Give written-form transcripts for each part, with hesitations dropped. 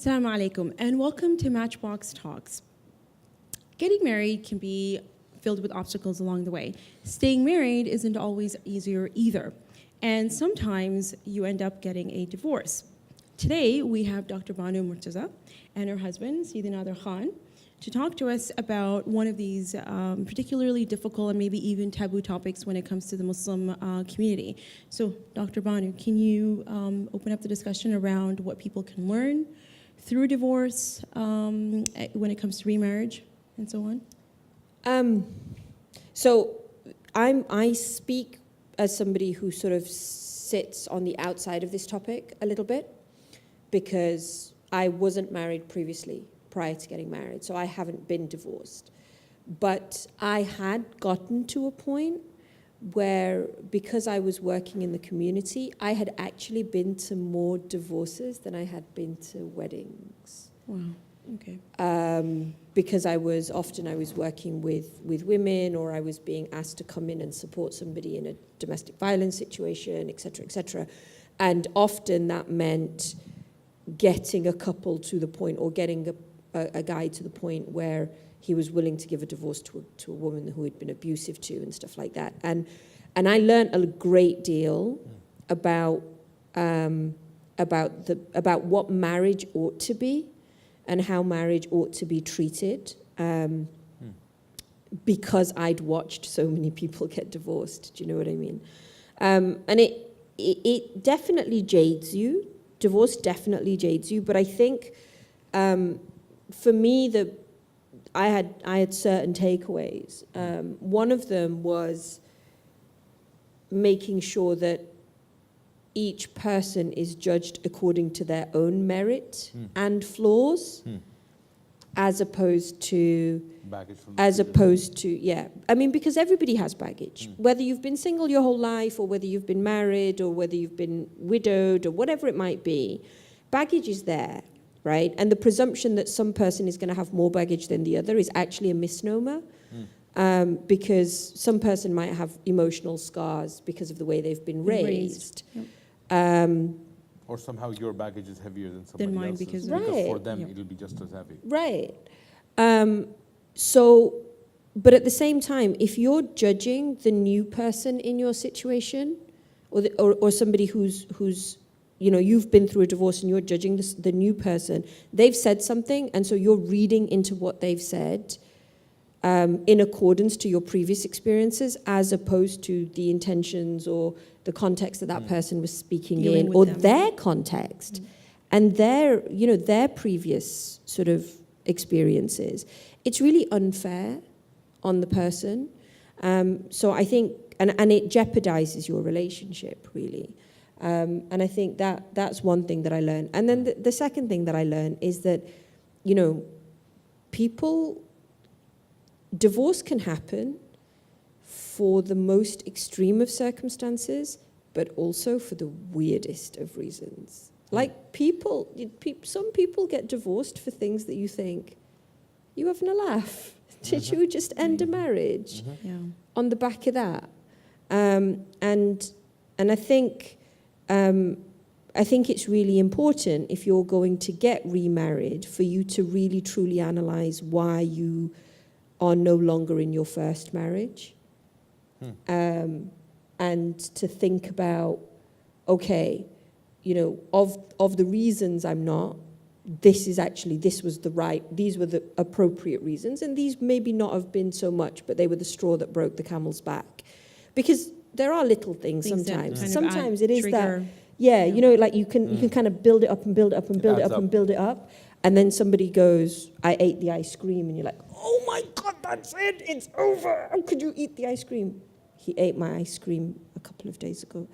Assalamu alaikum, and welcome to Matchbox Talks. Getting married can be filled with obstacles along the way. Staying married isn't always easier either, and sometimes you end up getting a divorce. Today, we have Dr. Banu Murtaza and her husband, Sayyidina Nader Khan, to talk to us about one of these particularly difficult and maybe even taboo topics when it comes to the Muslim community. So, Dr. Banu, can you open up the discussion around what people can learn through divorce when it comes to remarriage and so on? So I speak as somebody who sort of sits on the outside of this topic a little bit because I wasn't married previously, prior to getting married, so I haven't been divorced. But I had gotten to a point where, because I was working in the community, I had actually been to more divorces than I had been to weddings. Wow, okay. Because I was working with women, or I was being asked to come in and support somebody in a domestic violence situation, et cetera, and often that meant getting a couple to the point, or getting a guy to the point where he was willing to give a divorce to a woman who had been abusive to, and stuff like that. And I learned a great deal about what marriage ought to be and how marriage ought to be treated, because I'd watched so many people get divorced. Do you know what I mean? And it definitely jades you. Divorce definitely jades you. But I think for me, I had certain takeaways. One of them was making sure that each person is judged according to their own merit and flaws, as opposed to I mean, because everybody has baggage, whether you've been single your whole life, or whether you've been married, or whether you've been widowed, or whatever it might be. Baggage is there, right? And the presumption that some person is going to have more baggage than the other is actually a misnomer, because some person might have emotional scars because of the way they've been raised. Yep. Or somehow your baggage is heavier than somebody else's, because for them it'll be just as heavy. Right. But at the same time, if you're judging the new person in your situation, or somebody who's you've been through a divorce and you're judging the new person, they've said something, and so you're reading into what they've said in accordance to your previous experiences, as opposed to the intentions or the context that person was speaking in, or their context and their previous sort of experiences. It's really unfair on the person. So I think, and it jeopardizes your relationship, really. And I think that's one thing that I learned. And then the second thing that I learned is that, divorce can happen for the most extreme of circumstances, but also for the weirdest of reasons. Like some people get divorced for things that you think, you having a laugh? Did you just end a marriage on the back of that? And I think it's really important, if you're going to get remarried, for you to really truly analyze why you are no longer in your first marriage, and to think about, okay, of the reasons I'm not, these were the appropriate reasons, and these maybe not have been so much, but they were the straw that broke the camel's back. Because there are little things sometimes. Sometimes it is trigger. Like you can kind of build it up and build it up and build it up and build it up, and then somebody goes, I ate the ice cream, and you're like, oh my God, that's it, it's over. How could you eat the ice cream? He ate my ice cream a couple of days ago.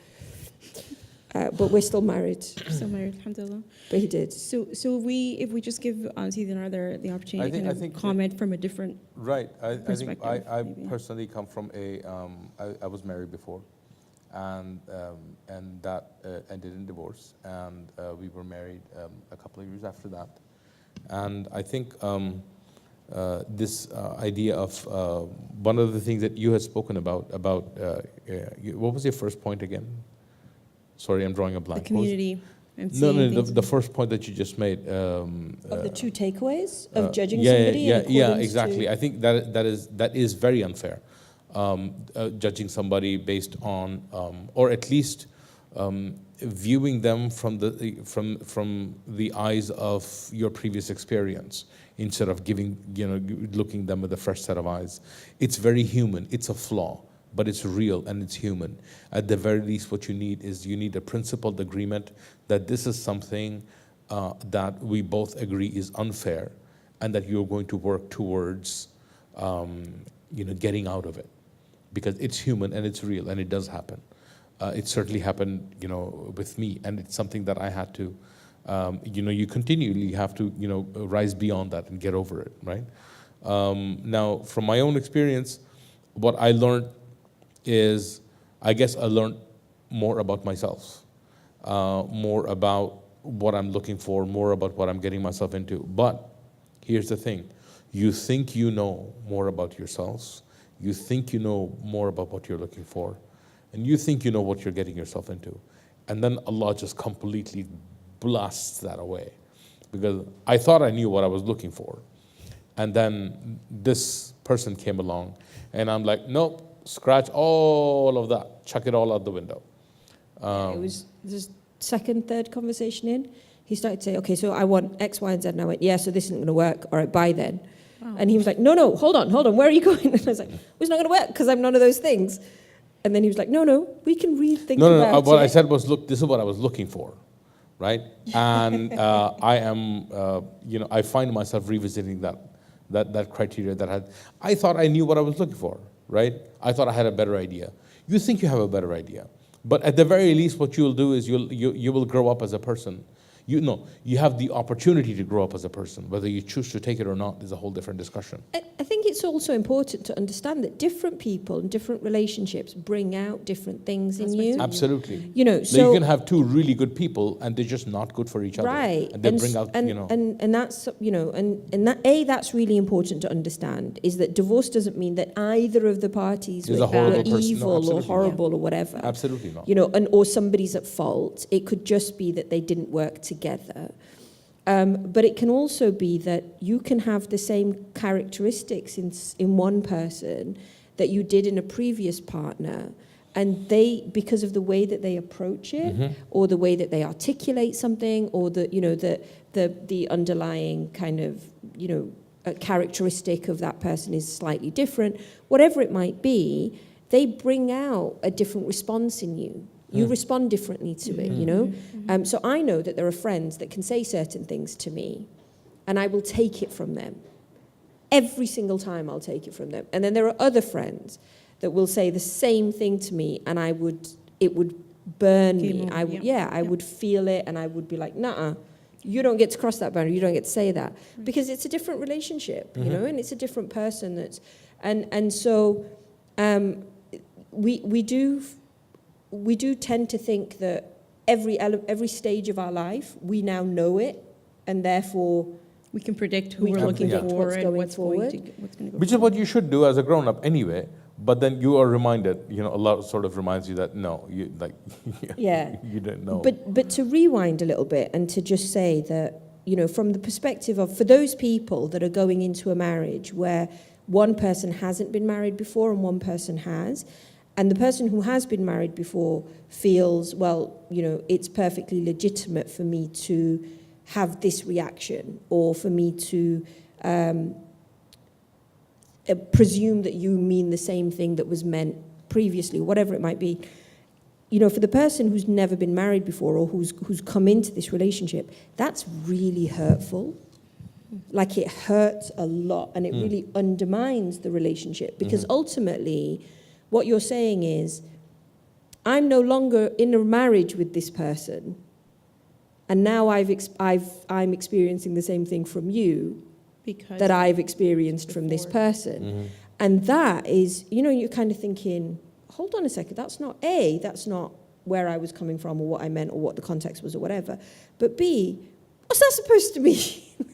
But we're still married. Still married, alhamdulillah. But he did. So if we just give Sayyidina the opportunity to comment from a different perspective. I personally come from I was married before, and that ended in divorce, and we were married a couple of years after that. And I think this idea of one of the things that you had spoken about what was your first point again? Sorry, I'm drawing a blank. The community and No, seeing no, things. the first point that you just made. Of the two takeaways of judging yeah, somebody. Yeah, in yeah, accordance exactly. to- I think that is very unfair. Judging somebody based on, or at least viewing them from the eyes of your previous experience instead of looking them with a fresh set of eyes. It's very human. It's a flaw, but it's real and it's human. At the very least, what you need is a principled agreement that this is something that we both agree is unfair, and that you're going to work towards, getting out of it, because it's human and it's real and it does happen. It certainly happened, with me, and it's something that I had to, you continually have to, rise beyond that and get over it, right? Now, from my own experience, what I learned is, I guess I learned more about myself, more about what I'm looking for, more about what I'm getting myself into. But here's the thing. You think you know more about yourselves. You think you know more about what you're looking for. And you think you know what you're getting yourself into. And then Allah just completely blasts that away. Because I thought I knew what I was looking for. And then this person came along, and I'm like, nope, scratch all of that. Chuck it all out the window. It was the second, third conversation in. He started to say, okay, so I want X, Y, and Z. And I went, yeah, so this isn't going to work. All right, bye then. Wow. And he was like, no, hold on. Where are you going? And I was like, well, it's not going to work because I'm none of those things. And then he was like, no, we can rethink about it. What I said was, look, this is what I was looking for, right? And I am, I find myself revisiting that criteria that I thought I knew what I was looking for, right? I thought I had a better idea. You think you have a better idea. But at the very least, what you'll do is you will grow up as a person. You have the opportunity to grow up as a person. Whether you choose to take it or not is a whole different discussion. I think it's also important to understand that different people and different relationships bring out different things in you. Absolutely. So you can have two really good people and they're just not good for each other. Right. And they bring out, and that's, and that, that's really important to understand, is that divorce doesn't mean that either of the parties Is were a horrible person. No, evil or absolutely. horrible or whatever. Absolutely not. Or somebody's at fault. It could just be that they didn't work together. But it can also be that you can have the same characteristics in one person that you did in a previous partner, and they, because of the way that they approach it, or the way that they articulate something, or the underlying kind of a characteristic of that person is slightly different. Whatever it might be, they bring out a different response in you. You respond differently to it, So I know that there are friends that can say certain things to me, and I will take it from them. Every single time I'll take it from them. And then there are other friends that will say the same thing to me, and it would burn me. I would feel it, and I would be like, nah, you don't get to cross that boundary. You don't get to say that. Because it's a different relationship, and it's a different person so we do tend to think that every stage of our life, we now know it, and therefore We can predict who We we're can looking predict for what's and going what's going to forward. go. Which is what you should do as a grown-up anyway. But then you are reminded, Allah sort of reminds you that no, you didn't know. But to rewind a little bit and to just say that, from the perspective of, for those people that are going into a marriage where one person hasn't been married before and one person has, and the person who has been married before feels, well, it's perfectly legitimate for me to have this reaction, or for me to presume that you mean the same thing that was meant previously, whatever it might be. For the person who's never been married before, or who's come into this relationship, that's really hurtful. Like, it hurts a lot, and it really undermines the relationship, because ultimately what you're saying is, I'm no longer in a marriage with this person, and now I'm experiencing the same thing from you that I've experienced from this person. And that is, you're kind of thinking, hold on a second, that's not where I was coming from, or what I meant, or what the context was, or whatever. But B, What's that supposed to mean?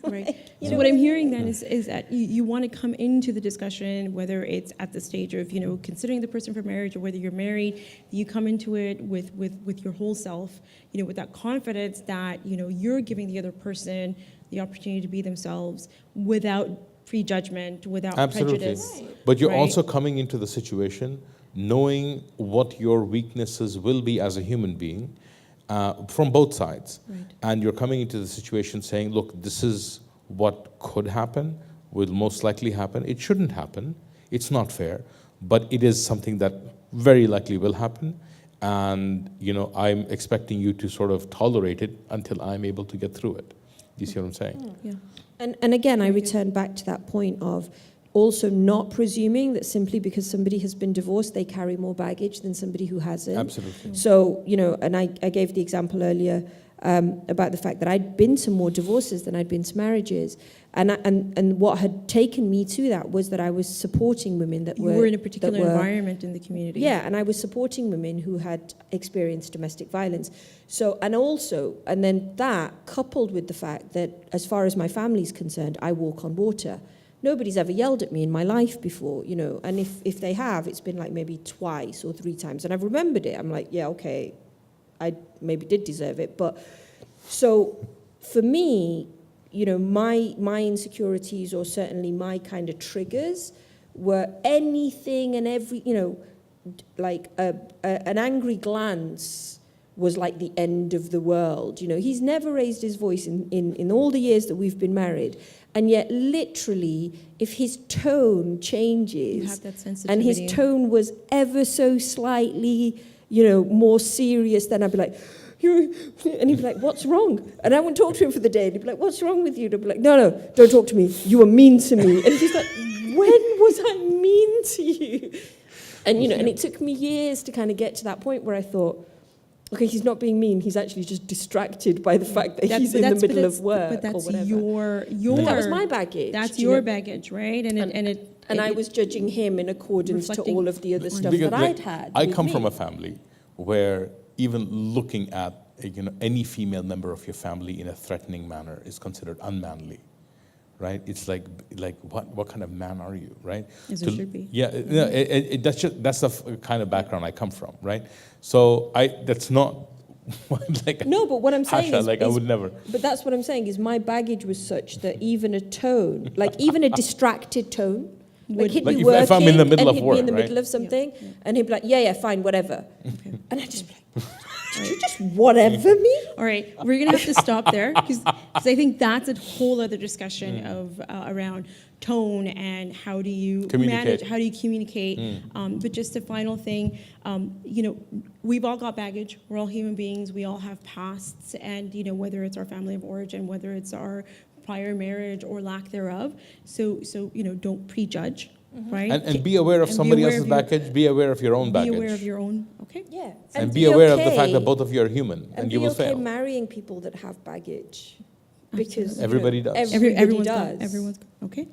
Right. You So know what what I'm I hearing then is that you want to come into the discussion, whether it's at the stage of, considering the person for marriage or whether you're married, you come into it with your whole self, with that confidence that, you're giving the other person the opportunity to be themselves without prejudgment, without Absolutely. prejudice. But you're right? also coming into the situation knowing what your weaknesses will be as a human being from both sides. Right. And you're coming into the situation saying, look, this is what could happen, will most likely happen. It shouldn't happen. It's not fair. But it is something that very likely will happen. And, I'm expecting you to sort of tolerate it until I'm able to get through it. Do you see what I'm saying? Yeah. And again, I Very good. return back to that point of also not presuming that simply because somebody has been divorced, they carry more baggage than somebody who hasn't. Absolutely. So, and I gave the example earlier about the fact that I'd been to more divorces than I'd been to marriages. And what had taken me to that was that I was supporting women that You were... were in a that particular were- environment in the community. Yeah, and I was supporting women who had experienced domestic violence. So, and then that coupled with the fact that as far as my family's concerned, I walk on water. Nobody's ever yelled at me in my life before, and if they have, it's been like maybe twice or 3 times. And I've remembered it. I'm like, yeah, okay, I maybe did deserve it. But so for me, my insecurities or certainly my kind of triggers were anything and every, like an angry glance was like the end of the world. He's never raised his voice in all the years that we've been married. And yet, literally, if his tone changes, You have that sensitivity. and his tone was ever so slightly, more serious, then I'd be like, and he'd be like, what's wrong? And I wouldn't talk to him for the day. And he'd be like, what's wrong with you? And I'd be like, no, don't talk to me. You were mean to me. And he's like, when was I mean to you? And, and it took me years to kind of get to that point where I thought, okay, he's not being mean. He's actually just distracted by the fact that he's in the middle of work But that's or whatever. your. But that was my baggage. That's you your know? baggage, right? And I was judging him in accordance to reflecting all of the other stuff Because, that I'd had. I with come me. from a family where even looking at any female member of your family in a threatening manner is considered unmanly, right? It's like what kind of man are you, right? As it should be. Yeah, that's the kind of background I come from, right? So that's not like No, but what I'm saying Hasha, is, I would never. But that's what I'm saying is my baggage was such that even a tone, like even a distracted tone, like he'd Like be if working I'm in the middle and of he'd work, be in the right? middle of something, and he'd be like, yeah, fine, whatever. Okay. And I'd just be like, did you just whatever me? All right, we're gonna have to stop there because I think that's a whole other discussion of around tone and how do you Communicate. manage, how do you communicate. But just a final thing, we've all got baggage. We're all human beings. We all have pasts, and whether it's our family of origin, whether it's our prior marriage or lack thereof. So don't prejudge, right? And be aware of And be somebody aware else's of your- baggage. Be aware of your own baggage. Be aware of your own. Okay. Yeah. and be aware of the fact that okay- both of you are human, and you be will okay fail. marrying people that have baggage. Because Everybody does. Everybody Everyone's does. Everyone's okay.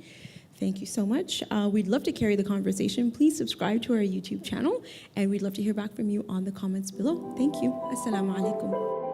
Thank you so much. We'd love to carry the conversation. Please subscribe to our YouTube channel, and we'd love to hear back from you on the comments below. Thank you. Assalamu alaikum.